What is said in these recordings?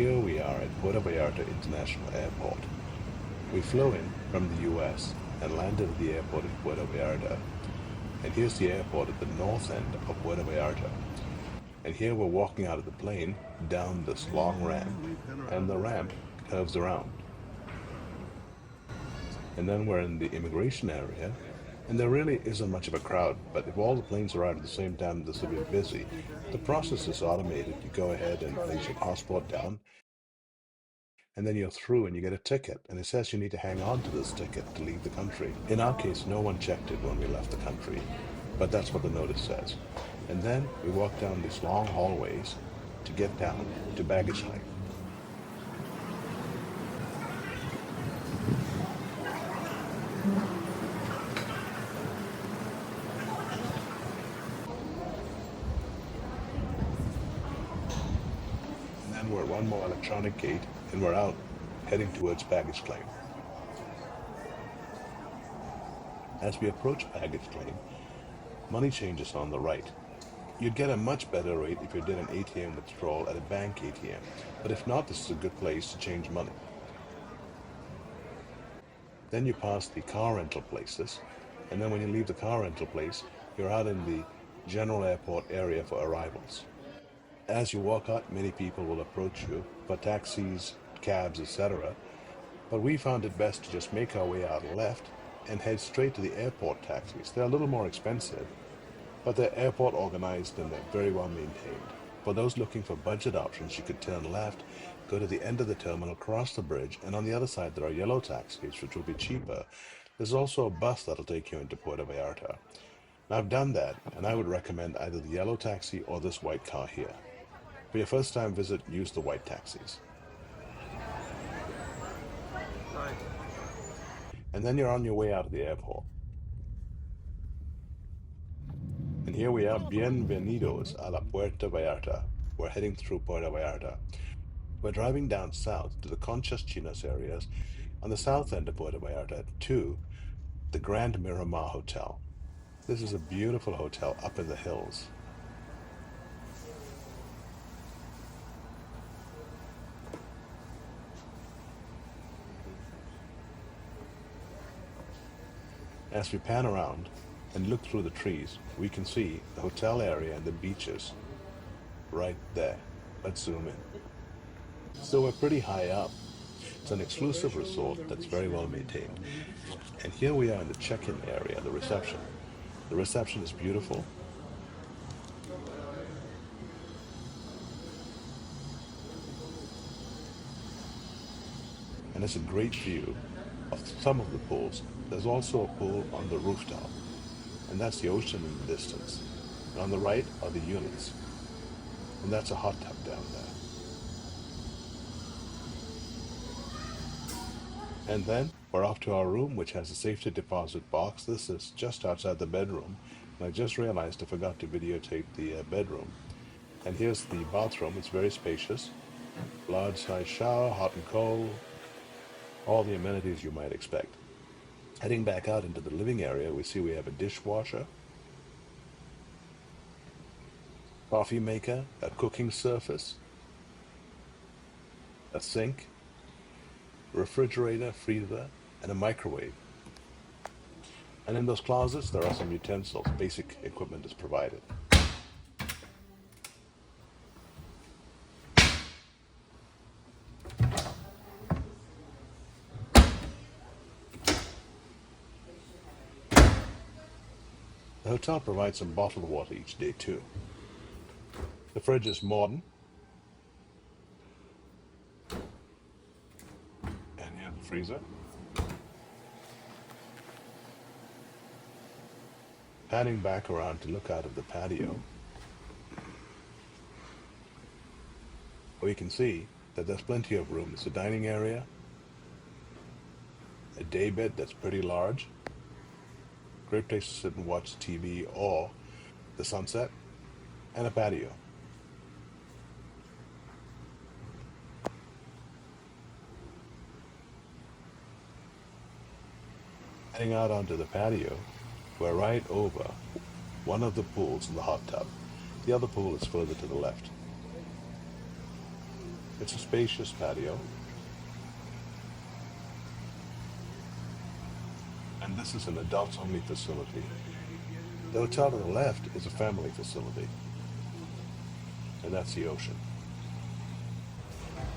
here we are at Puerto Vallarta International Airport. We flew in from the US and landed at the airport in Puerto Vallarta. And here's the airport at the north end of Puerto Vallarta. And here we're walking out of the plane down this long ramp, and the ramp curves around. And then we're in the immigration area, and there really isn't much of a crowd, but if all the planes arrive at the same time, this will be busy. The process is automated. You go ahead and place your passport down, and then you're through and you get a ticket, and it says you need to hang on to this ticket to leave the country. In our case, no one checked it when we left the country, but that's what the notice says. And then we walk down these long hallways to get down to baggage claim. And then we're at one more electronic gate and we're out heading towards baggage claim. As we approach baggage claim, money changes on the right. You'd get a much better rate if you did an ATM withdrawal at a bank ATM, but if not, this is a good place to change money. Then you pass the car rental places, and then when you leave the car rental place, you're out in the general airport area for arrivals. As you walk out, many people will approach you for taxis, cabs, etc., but we found it best to just make our way out left and head straight to the airport taxis. They're a little more expensive, but they're airport organized and they're very well maintained. For those looking for budget options, you could turn left, go to the end of the terminal, cross the bridge, and on the other side there are yellow taxis, which will be cheaper. There's also a bus that'll take you into Puerto Vallarta. Now, I've done that, and I would recommend either the yellow taxi or this white car here. For your first time visit, use the white taxis. And then you're on your way out of the airport. And here we are, bienvenidos a la Puerto Vallarta. We're heading through Puerto Vallarta. We're driving down south to the Conchas Chinas areas on the south end of Puerto Vallarta to the Grand Miramar Hotel. This is a beautiful hotel up in the hills. As we pan around and look through the trees, we can see the hotel area and the beaches right there. Let's zoom in. So we're pretty high up. It's an exclusive resort that's very well maintained. And here we are in the check-in area, the reception. The reception is beautiful. And it's a great view of some of the pools. There's also a pool on the rooftop, and that's the ocean in the distance. And on the right are the units, and that's a hot tub down there. And then we're off to our room, which has a safety deposit box. This is just outside the bedroom, and I just realized I forgot to videotape the bedroom. And here's the bathroom. It's very spacious, large size shower, hot and cold, all the amenities you might expect. Heading back out into the living area, we see we have a dishwasher, coffee maker, a cooking surface, a sink, refrigerator, freezer, and a microwave. And in those closets, there are some utensils. Basic equipment is provided. The hotel provides some bottled water each day too. The fridge is modern. And you have the freezer. Panning back around to look out of the patio, we can see that there's plenty of room. It's a dining area, a day bed that's pretty large, great place to sit and watch TV or the sunset, and a patio. Heading out onto the patio, we're right over one of the pools in the hot tub. The other pool is further to the left. It's a spacious patio, and this is an adults-only facility. The hotel to the left is a family facility, and that's the ocean.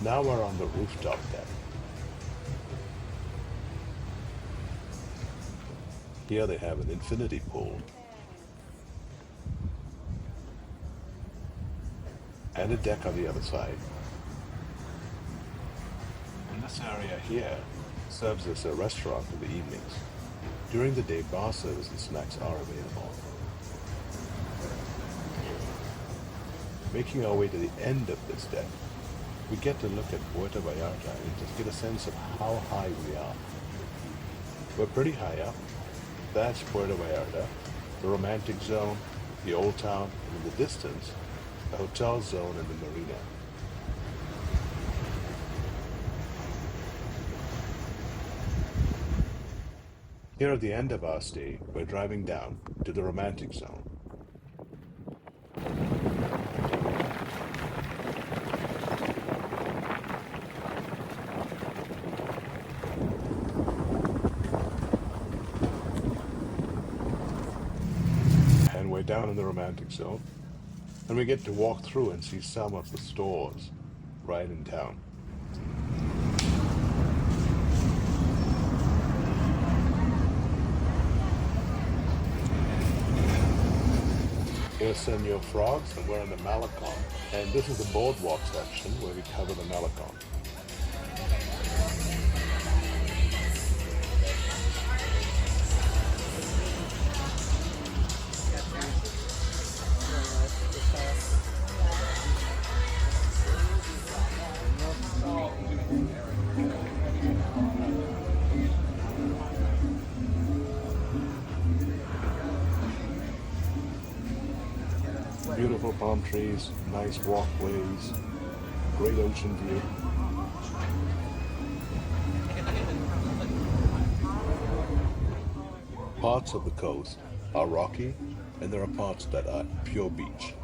Now we're on the rooftop deck. Here they have an infinity pool and a deck on the other side. And this area here serves as a restaurant in the evenings. During the day, bar service and snacks are available. Making our way to the end of this deck, we get to look at Puerto Vallarta and just get a sense of how high we are. We're pretty high up. That's Puerto Vallarta, the romantic zone, the old town, and in the distance, the hotel zone and the marina. Here at the end of our stay, we're driving down to the romantic zone. And we're down in the romantic zone, and we get to walk through and see some of the stores right in town. Here's Senor Frogs, and we're in the Malecon. And this is the Boardwalk section where we cover the Malecon. Beautiful palm trees, nice walkways, great ocean view. Parts of the coast are rocky, and there are parts that are pure beach.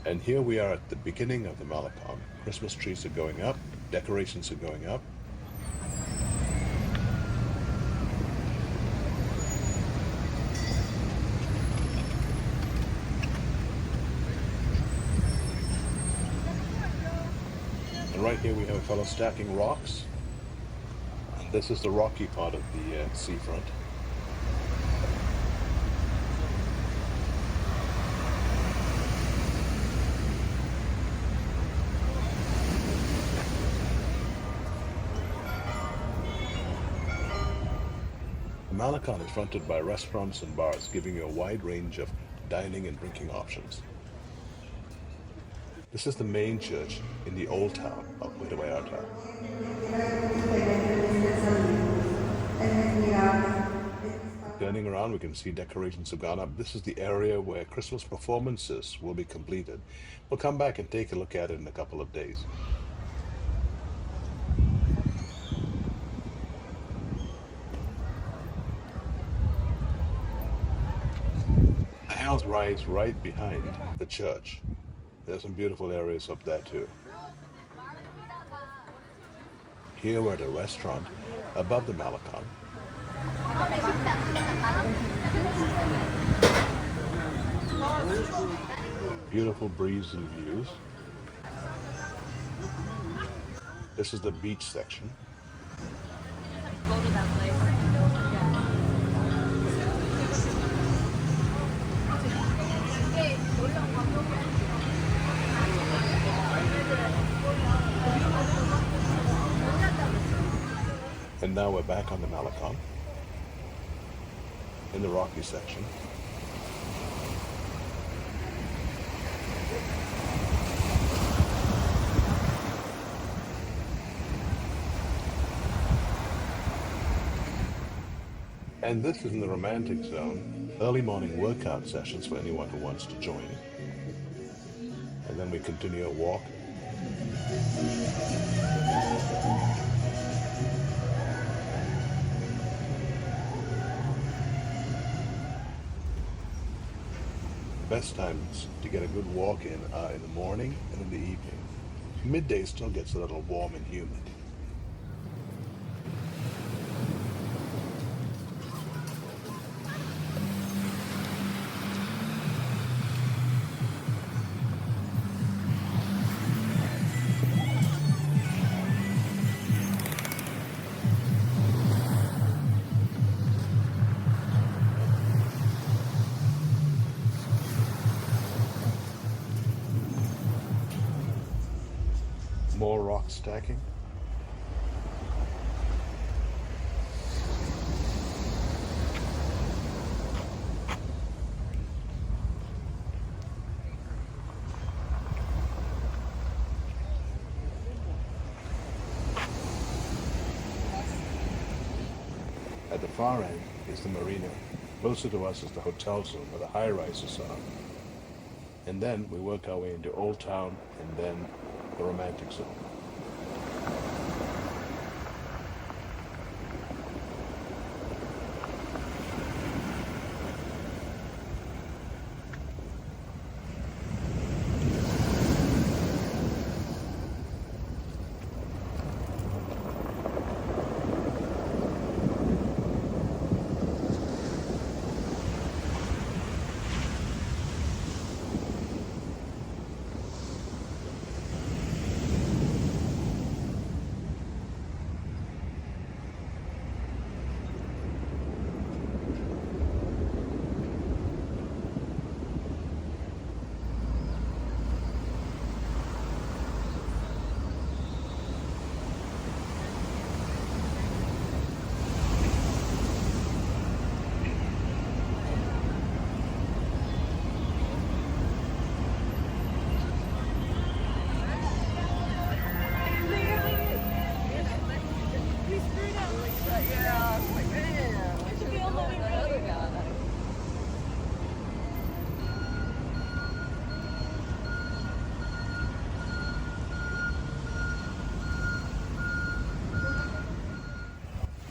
And here we are at the beginning of the Malecon. Christmas trees are going up, decorations are going up. And right here we have a fellow stacking rocks. And this is the rocky part of the seafront. The Malecon is fronted by restaurants and bars, giving you a wide range of dining and drinking options. This is the main church in the old town of Puerto Vallarta. Turning around, we can see decorations have gone up. This is the area where Christmas performances will be completed. We'll come back and take a look at it in a couple of days. The hills rise right behind the church. There's some beautiful areas up there too. Here we're at a restaurant above the Malecon. Beautiful breeze and views. This is the beach section. Go to that place. And now we're back on the Malecon in the rocky section. And this is in the romantic zone. Early morning workout sessions for anyone who wants to join. And then we continue our walk. Best times to get a good walk in are in the morning and in the evening. Midday still gets a little warm and humid. More rock stacking. At the far end is the Marina. Closer to us is the hotel zone where the high-rises are. And then we work our way into Old Town and then the romantic zone.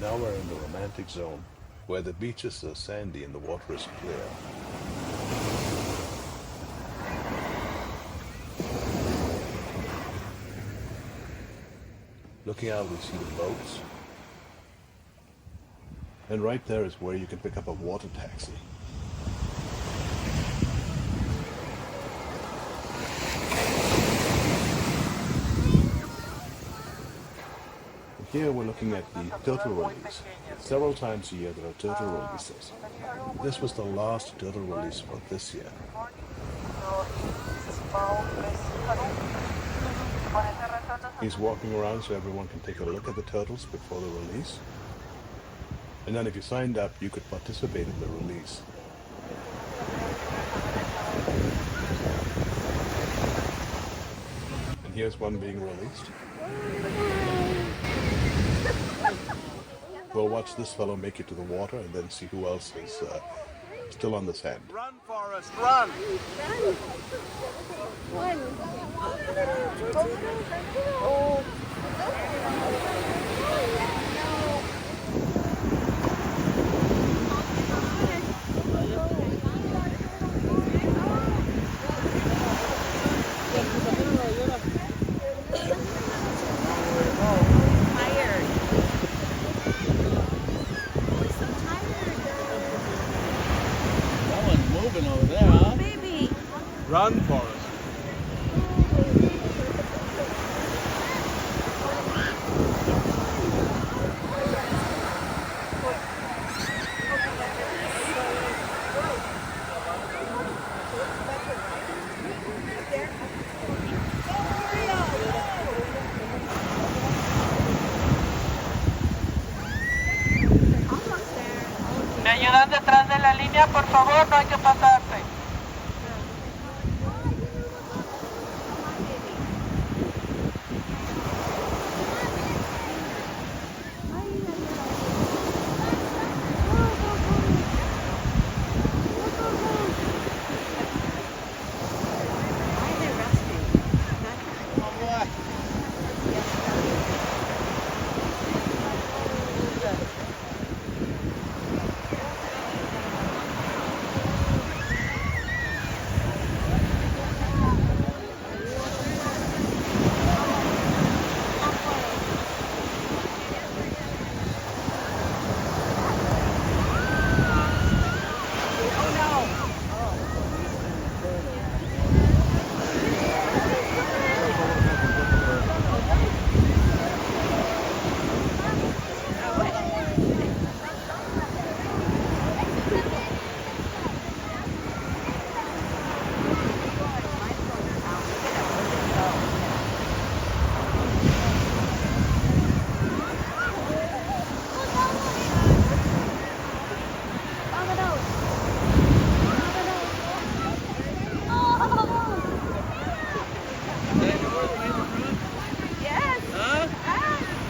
Now we're in the romantic zone, where the beaches are sandy and the water is clear. Looking out, we see the boats. And right there is where you can pick up a water taxi. Here we're looking at the turtle release. Several times a year there are turtle releases. This was the last turtle release for this year. He's walking around so everyone can take a look at the turtles before the release. And then if you signed up, you could participate in the release. And here's one being released. We'll watch this fellow make it to the water and then see who else is still on the sand. Run, Forrest, run! One. Over there, huh? Baby. Run, Forrest. ¿Me ayudan detrás de la línea, por favor? No hay que pasarse.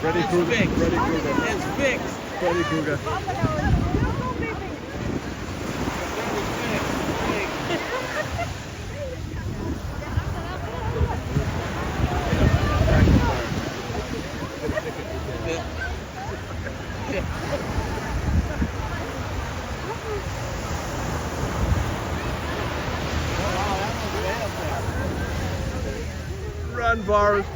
Freddy Krueger. Freddy Krueger. It's fixed. Freddy Krueger. Run, Boris.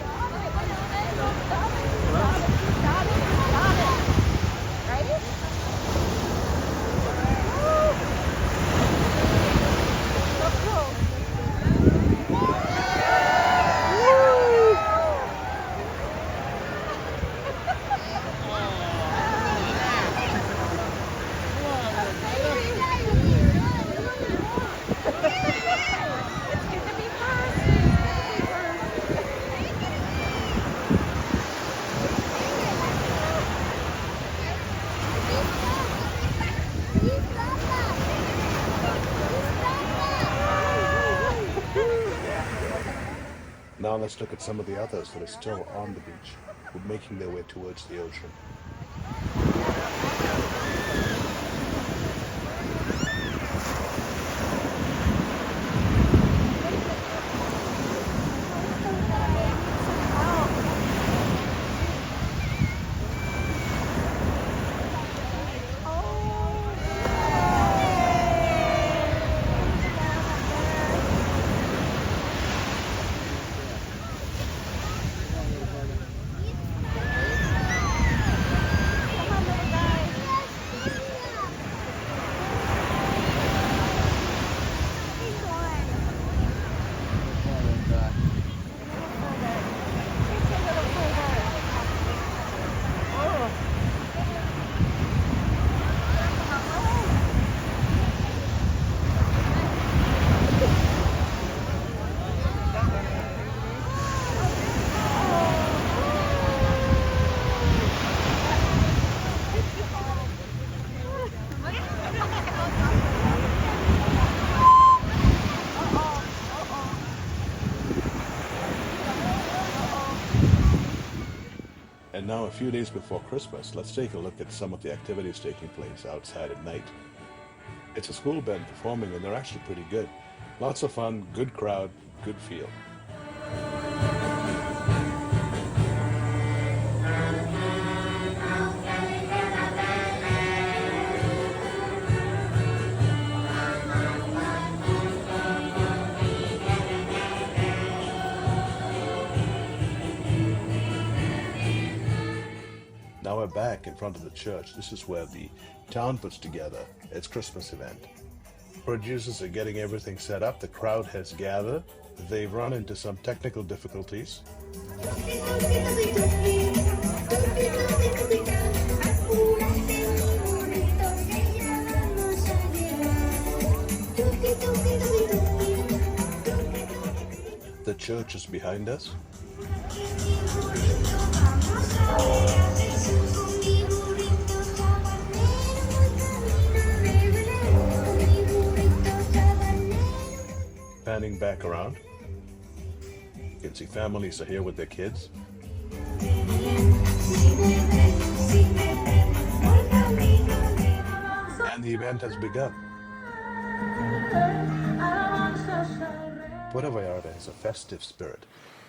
Now let's look at some of the others that are still on the beach, making their way towards the ocean. And now, a few days before Christmas, let's take a look at some of the activities taking place outside at night. It's a school band performing, and they're actually pretty good. Lots of fun, good crowd, good feel. Now we're back in front of the church. This is where the town puts together its Christmas event. Producers are getting everything set up. The crowd has gathered. They've run into some technical difficulties. The church is behind us. Panning back around, you can see families are here with their kids. And the event has begun. Puerto Vallarta has a festive spirit,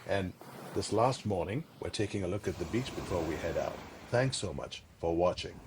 and this last morning we're taking a look at the beach before we head out. Thanks so much for watching.